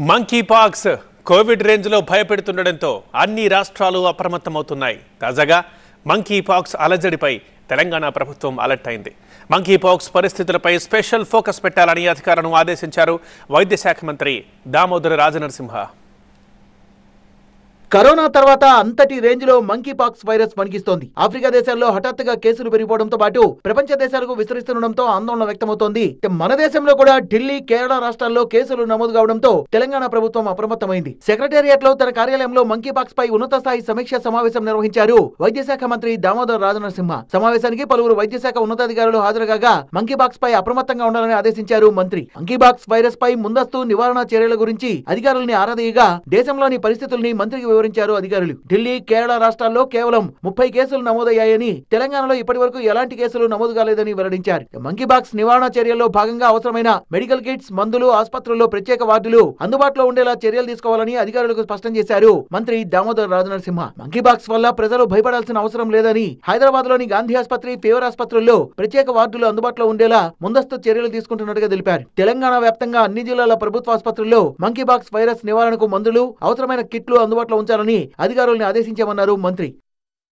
Monkey pox Covid రేంజ్లో భయపెడుతుండడంతో అన్ని రాష్ట్రాలు అప్రమత్తమవుతున్నాయి. తాజాగా మంకీ పాక్స్ అలజడిపై తెలంగాణ ప్రభుత్వం అలర్ట్ అయింది. మంకీ పాక్స్ పరిస్థితులపై స్పెషల్ ఫోకస్ పెట్టాలని అధికారులను ఆదేశించారు వైద్య శాఖ మంత్రి దామోదర రాజనరసింహ. కరోనా తర్వాత అంతటి రేంజ్ లో మంకీ పాక్స్ వైరస్ వణికిస్తోంది. ఆఫ్రికా దేశాల్లో హఠాత్తుగా కేసులు పెరిగిపోవడంతో పాటు ప్రపంచ దేశాలకు విస్తరిస్తుండడంతో ఆందోళన వ్యక్తమవుతోంది. మన దేశంలో కూడా ఢిల్లీ, కేరళ రాష్ట్రాల్లో కేసులు నమోదు కావడంతో తెలంగాణ ప్రభుత్వం అప్రమత్తమైంది. సెక్రటేరియట్ లో తన కార్యాలయంలో మంకీ పాక్స్ పై ఉన్నత స్థాయి సమీక్ష సమావేశం నిర్వహించారు వైద్య శాఖ మంత్రి దామోదర రాజనరసింహ. సమావేశానికి పలువురు వైద్య శాఖ ఉన్నతాధికారులు హాజరుగా మంకీ పాక్స్ పై అప్రమత్తంగా ఉండాలని ఆదేశించారు మంత్రి. మంకీ పాక్స్ వైరస్ పై ముందస్తు నివారణ చర్యల గురించి అధికారుల్ని ఆరాధీయగా దేశంలోని పరిస్థితుల్ని మంత్రికి వివరించారు అధికారులు. ఢిల్లీ, కేరళ రాష్ట్రాల్లో కేవలం 30 కేసులు నమోదయ్యాయని, తెలంగాణలో ఇప్పటి వరకు ఎలాంటి కేసులు నమోదు కాలేదని వెల్లడించారు. మంకీ పాక్స్ నివారణ చర్యల్లో భాగంగా అవసరమైన మెడికల్ కిట్స్, మందులు, ఆసుపత్రుల్లో ప్రత్యేక వార్డులు అందుబాటులో ఉండేలా చర్యలు తీసుకోవాలని అధికారులకు స్పష్టం చేశారు మంత్రి దామోదర రాజనరసింహ. మంకీ పాక్స్ వల్ల ప్రజలు భయపడాల్సిన అవసరం లేదని, హైదరాబాద్ లోని గాంధీ ఆసుపత్రి, ఫీవర్ ఆసుపత్రుల్లో ప్రత్యేక వార్డులు అందుబాటులో ఉండేలా ముందస్తు చర్యలు తీసుకుంటున్నట్టుగా తెలిపారు. తెలంగాణ వ్యాప్తంగా అన్ని జిల్లాల ప్రభుత్వ ఆసుపత్రుల్లో మంకీ పాక్స్ వైరస్ నివారణకు మందులు, అవసరమైన కిట్లు అందుబాటులో ఉంచాలని అధికారుల్ని ఆదేశించామన్నారు మంత్రి.